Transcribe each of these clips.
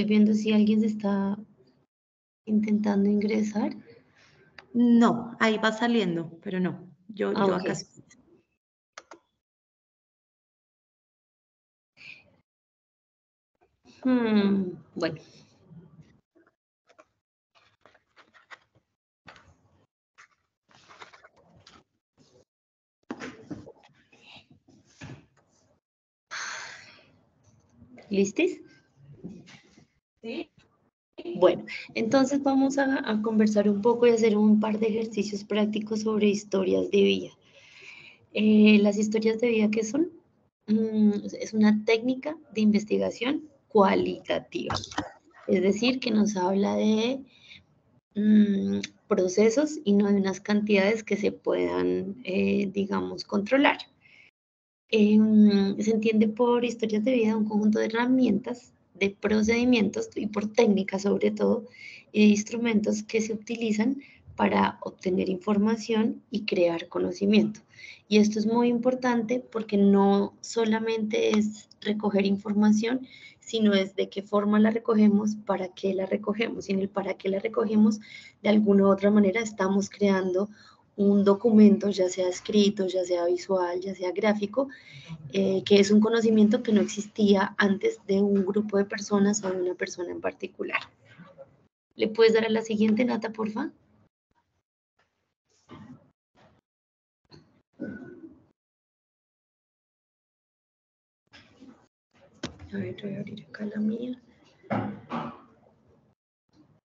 viendo si alguien se está intentando ingresar. No, ahí va saliendo, pero no. Yo Ok. acá estoy. Bueno. ¿Listis? Sí. Bueno, entonces vamos a conversar un poco y hacer un par de ejercicios prácticos sobre historias de vida. Las historias de vida, ¿qué son? Es una técnica de investigación cualitativa, es decir, que nos habla de procesos y no de unas cantidades que se puedan, digamos, controlar. Se entiende por historias de vida un conjunto de herramientas, de procedimientos y por técnicas sobre todo, y de instrumentos que se utilizan para obtener información y crear conocimiento. Y esto es muy importante porque no solamente es recoger información, sino es de qué forma la recogemos, para qué la recogemos. Y en el para qué la recogemos, de alguna u otra manera estamos creando un documento, ya sea escrito, ya sea visual, ya sea gráfico, que es un conocimiento que no existía antes de un grupo de personas o de una persona en particular. ¿Le puedes dar a la siguiente, Nata, porfa? A ver, voy a abrir acá la mía.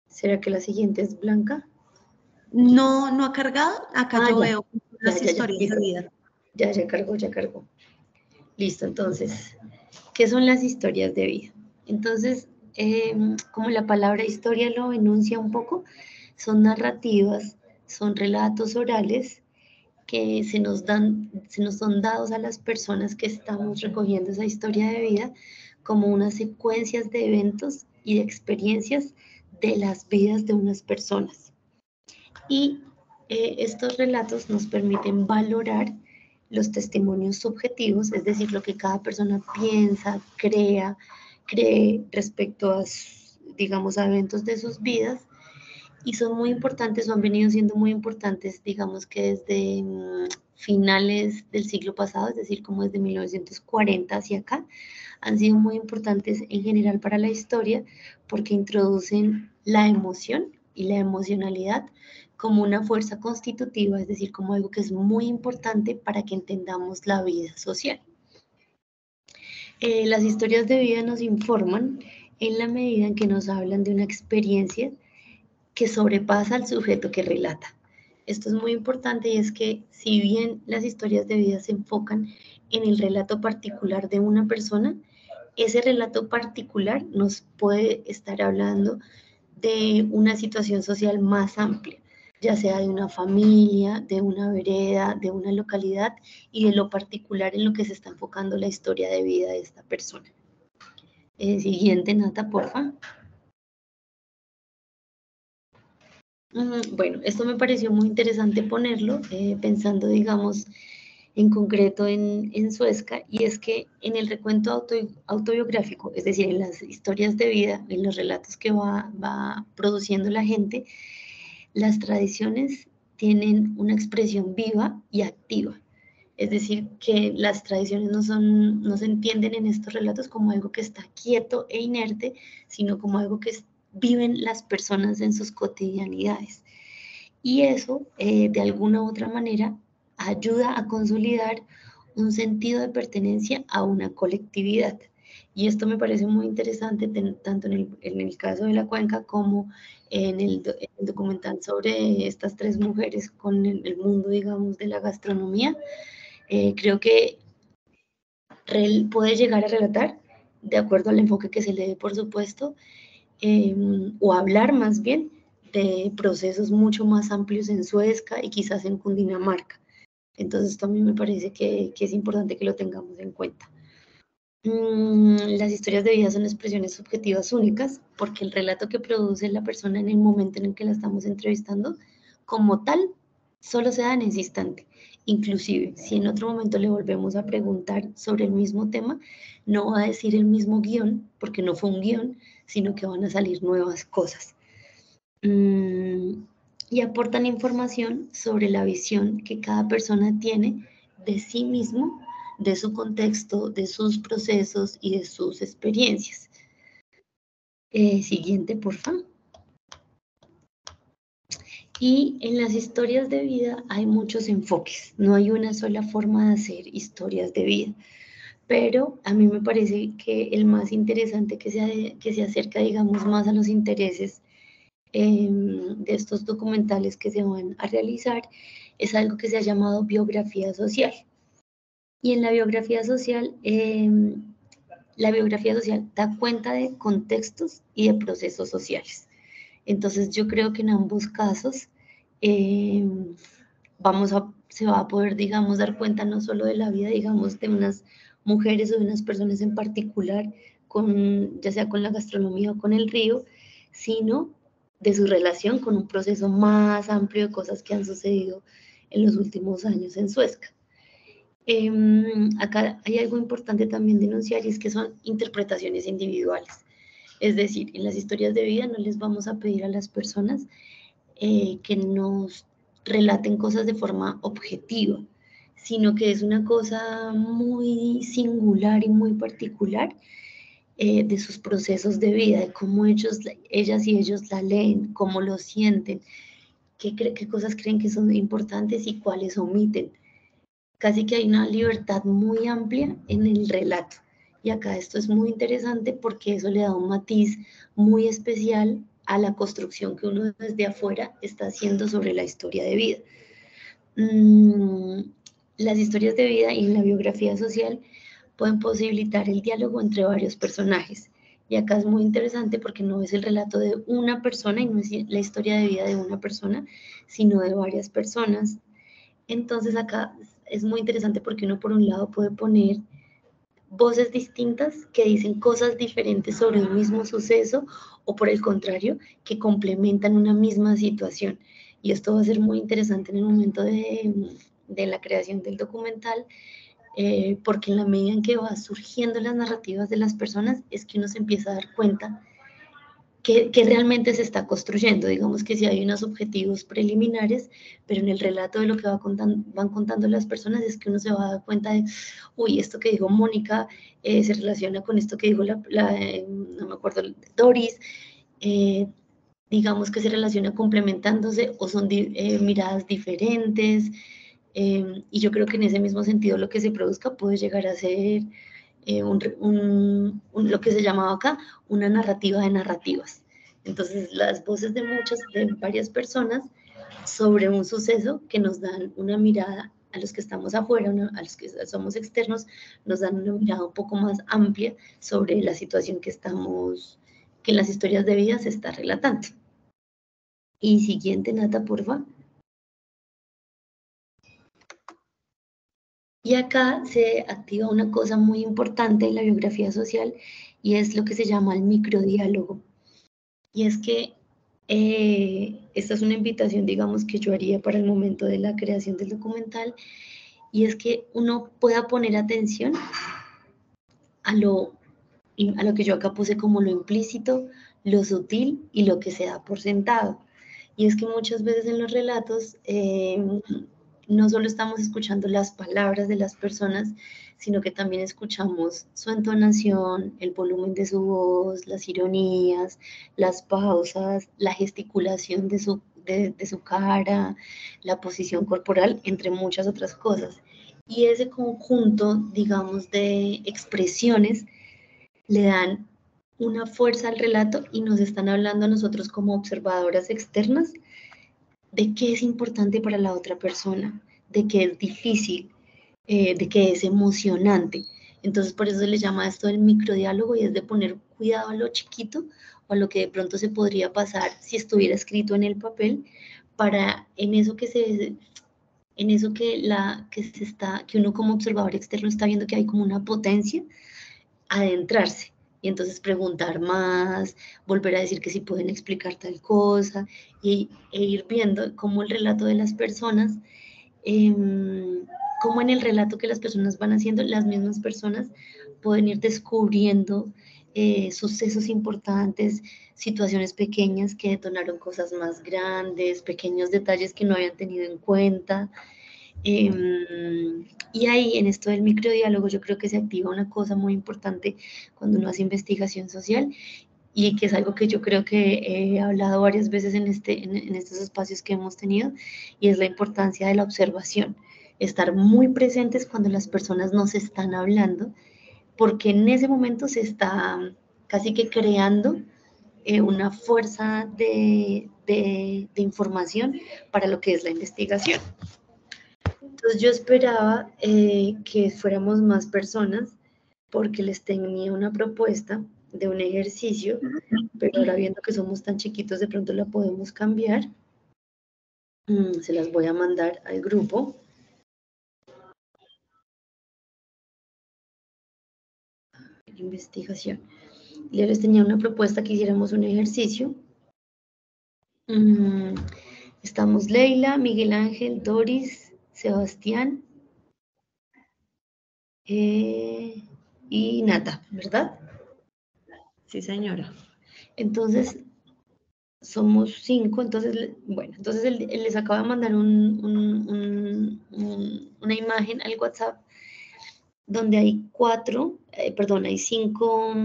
¿Será que la siguiente es blanca? No, no ha cargado. Acá yo Ya. veo las historias de vida. Ya cargó. Listo, entonces, ¿qué son las historias de vida? Entonces, como la palabra historia lo enuncia un poco, son narrativas, son relatos orales que se nos son dados a las personas que estamos recogiendo esa historia de vida como unas secuencias de eventos y de experiencias de las vidas de unas personas. Y estos relatos nos permiten valorar los testimonios subjetivos, es decir, lo que cada persona piensa, cree respecto a, digamos, a eventos de sus vidas, y son muy importantes o han venido siendo muy importantes, digamos que desde finales del siglo pasado, es decir, como desde 1940 hacia acá, han sido muy importantes en general para la historia porque introducen la emoción y la emocionalidad como una fuerza constitutiva, es decir, como algo que es muy importante para que entendamos la vida social. Las historias de vida nos informan en la medida en que nos hablan de una experiencia que sobrepasa al sujeto que relata. Esto es muy importante y es que si bien las historias de vida se enfocan en el relato particular de una persona, ese relato particular nos puede estar hablando de una situación social más amplia, ya sea de una familia, de una vereda, de una localidad y de lo particular en lo que se está enfocando la historia de vida de esta persona. Siguiente, Nata, porfa. Bueno, esto me pareció muy interesante ponerlo, pensando, digamos, en concreto en Suezca, y es que en el recuento autobiográfico, es decir, en las historias de vida, en los relatos que va produciendo la gente, las tradiciones tienen una expresión viva y activa. Es decir, que las tradiciones no se entienden en estos relatos como algo que está quieto e inerte, sino como algo que viven las personas en sus cotidianidades. Y eso, de alguna u otra manera, ayuda a consolidar un sentido de pertenencia a una colectividad. Y esto me parece muy interesante, tanto en el caso de la cuenca como en el documental sobre estas tres mujeres con el mundo, digamos, de la gastronomía. Creo que puede llegar a relatar, de acuerdo al enfoque que se le dé, por supuesto, o hablar más bien de procesos mucho más amplios en Suezca y quizás en Cundinamarca. Entonces también me parece que es importante que lo tengamos en cuenta. Las historias de vida son expresiones subjetivas únicas porque el relato que produce la persona en el momento en el que la estamos entrevistando, como tal, solo se da en ese instante Inclusive, si en otro momento le volvemos a preguntar sobre el mismo tema, no va a decir el mismo guión, porque no fue un guión, sino que van a salir nuevas cosas. Y aportan información sobre la visión que cada persona tiene de sí mismo, de su contexto, de sus procesos y de sus experiencias. Siguiente, por favor. Y en las historias de vida hay muchos enfoques, no hay una sola forma de hacer historias de vida, pero a mí me parece que el más interesante que se acerca, digamos, más a los intereses de estos documentales que se van a realizar es algo que se ha llamado biografía social. Y en la biografía social da cuenta de contextos y de procesos sociales. Entonces yo creo que en ambos casos se va a poder, digamos, dar cuenta no solo de la vida, digamos, de unas mujeres o de unas personas en particular, ya sea con la gastronomía o con el río, sino de su relación con un proceso más amplio de cosas que han sucedido en los últimos años en Suezca. Acá hay algo importante también denunciar y es que son interpretaciones individuales. Es decir, en las historias de vida no les vamos a pedir a las personas que nos relaten cosas de forma objetiva, sino que es una cosa muy singular y muy particular de sus procesos de vida, de cómo ellas y ellos la leen, cómo lo sienten, qué cosas creen que son importantes y cuáles omiten. Casi que hay una libertad muy amplia en el relato. Y acá esto es muy interesante porque eso le da un matiz muy especial a la construcción que uno desde afuera está haciendo sobre la historia de vida. Las historias de vida y la biografía social pueden posibilitar el diálogo entre varios personajes. Y acá es muy interesante porque no es el relato de una persona y no es la historia de vida de una persona, sino de varias personas. Entonces acá es muy interesante porque uno por un lado puede poner voces distintas que dicen cosas diferentes sobre un mismo suceso o por el contrario, que complementan una misma situación. Y esto va a ser muy interesante en el momento de la creación del documental, porque en la medida en que va surgiendo las narrativas de las personas es que uno se empieza a dar cuenta que realmente se está construyendo. Digamos que sí hay unos objetivos preliminares, pero en el relato de lo que van contando las personas es que uno se va a dar cuenta de, uy, esto que dijo Mónica se relaciona con esto que dijo no me acuerdo, Doris, digamos que se relaciona complementándose o son miradas diferentes, y yo creo que en ese mismo sentido lo que se produzca puede llegar a ser lo que se llamaba acá una narrativa de narrativas. Entonces, las voces de varias personas sobre un suceso que nos dan una mirada a los que estamos afuera, a los que somos externos, nos dan una mirada un poco más amplia sobre la situación que en las historias de vida se está relatando. Y siguiente, Nata, porfa. Y acá se activa una cosa muy importante en la biografía social y es lo que se llama el microdiálogo. Y es que esta es una invitación, digamos, que yo haría para el momento de la creación del documental, y es que uno pueda poner atención a lo que yo acá puse como lo implícito, lo sutil y lo que se da por sentado. Y es que muchas veces en los relatos no solo estamos escuchando las palabras de las personas, sino que también escuchamos su entonación, el volumen de su voz, las ironías, las pausas, la gesticulación de su cara, la posición corporal, entre muchas otras cosas. Y ese conjunto, digamos, de expresiones le dan una fuerza al relato y nos están hablando a nosotros como observadoras externas de qué es importante para la otra persona, de qué es difícil, de qué es emocionante. Entonces, por eso se le llama esto el microdiálogo y es de poner cuidado a lo chiquito o a lo que de pronto se podría pasar si estuviera escrito en el papel, para en eso que uno como observador externo está viendo que hay como una potencia, adentrarse y entonces preguntar más, volver a decir que sí pueden explicar tal cosa e ir viendo cómo el relato de las personas Como en el relato que las personas van haciendo, las mismas personas pueden ir descubriendo sucesos importantes, situaciones pequeñas que detonaron cosas más grandes, pequeños detalles que no habían tenido en cuenta. Y ahí, en esto del microdiálogo, yo creo que se activa una cosa muy importante cuando uno hace investigación social, y que es algo que yo creo que he hablado varias veces en estos espacios que hemos tenido, y es la importancia de la observación. Estar muy presentes cuando las personas nos están hablando, porque en ese momento se está casi que creando una fuerza de información para lo que es la investigación. Entonces yo esperaba que fuéramos más personas, porque les tenía una propuesta de un ejercicio, pero ahora viendo que somos tan chiquitos, de pronto la podemos cambiar. Se las voy a mandar al grupo. Investigación. Yo les tenía una propuesta que hiciéramos un ejercicio. Estamos Leila, Miguel Ángel, Doris, Sebastián y Nata, ¿verdad? Sí, señora. Entonces, somos 5, entonces, bueno, entonces él les acaba de mandar una imagen al WhatsApp donde hay 5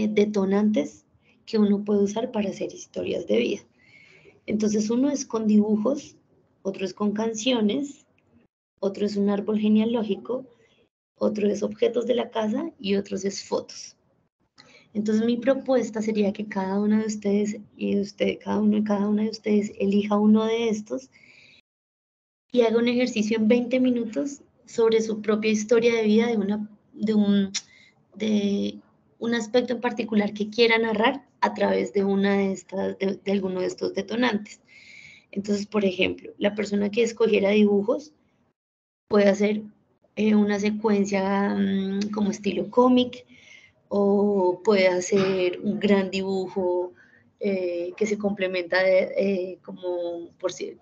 detonantes que uno puede usar para hacer historias de vida. Entonces, uno es con dibujos, otro es con canciones, otro es un árbol genealógico, otro es objetos de la casa y otros es fotos. Entonces mi propuesta sería que cada una de ustedes cada una de ustedes elija uno de estos y haga un ejercicio en 20 minutos sobre su propia historia de vida, de un aspecto en particular que quiera narrar a través de alguno de estos detonantes. Entonces, por ejemplo, la persona que escogiera dibujos puede hacer una secuencia como estilo cómic, o puede hacer un gran dibujo que se complementa que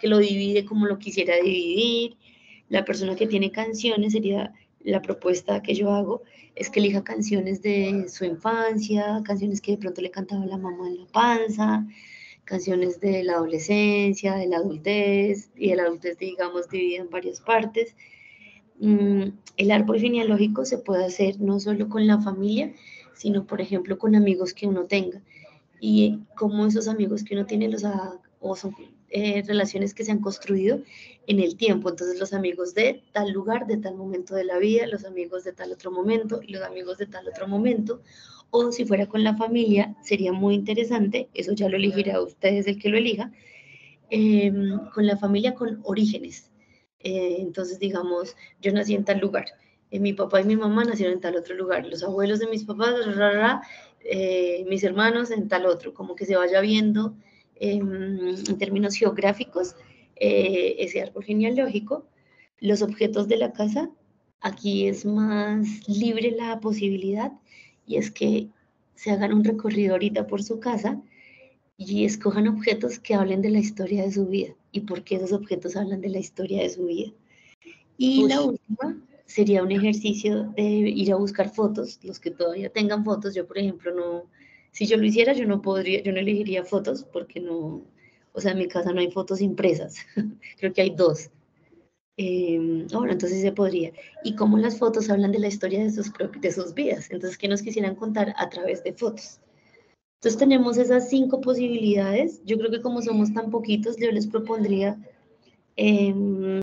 lo divide como lo quisiera dividir. La persona que tiene canciones, sería la propuesta que yo hago, es que elija canciones de su infancia, canciones que de pronto le cantaba la mamá en la panza, canciones de la adolescencia, de la adultez, y de la adultez, digamos, dividida en varias partes. El árbol genealógico se puede hacer no solo con la familia, sino, por ejemplo, con amigos que uno tenga. Y cómo esos amigos que uno tiene o son relaciones que se han construido en el tiempo. Entonces, los amigos de tal lugar, de tal momento de la vida, los amigos de tal otro momento y los amigos de tal otro momento. O si fuera con la familia, sería muy interesante, eso ya lo elegirá ustedes el que lo elija, con la familia con orígenes. Entonces, digamos, yo nací en tal lugar, mi papá y mi mamá nacieron en tal otro lugar, los abuelos de mis papás, mis hermanos en tal otro, como que se vaya viendo en términos geográficos ese árbol genealógico. Los objetos de la casa, aquí es más libre la posibilidad, y es que se hagan un recorrido ahorita por su casa y escojan objetos que hablen de la historia de su vida y por qué esos objetos hablan de la historia de su vida. Y la última sería un ejercicio de ir a buscar fotos, los que todavía tengan fotos. Yo, por ejemplo, no, si yo lo hiciera, yo no elegiría fotos porque no, o sea, en mi casa no hay fotos impresas, creo que hay 2. Bueno, entonces sí se podría. Y cómo las fotos hablan de la historia de sus vidas, entonces, ¿qué nos quisieran contar a través de fotos? Entonces tenemos esas 5 posibilidades. Yo creo que como somos tan poquitos, yo les propondría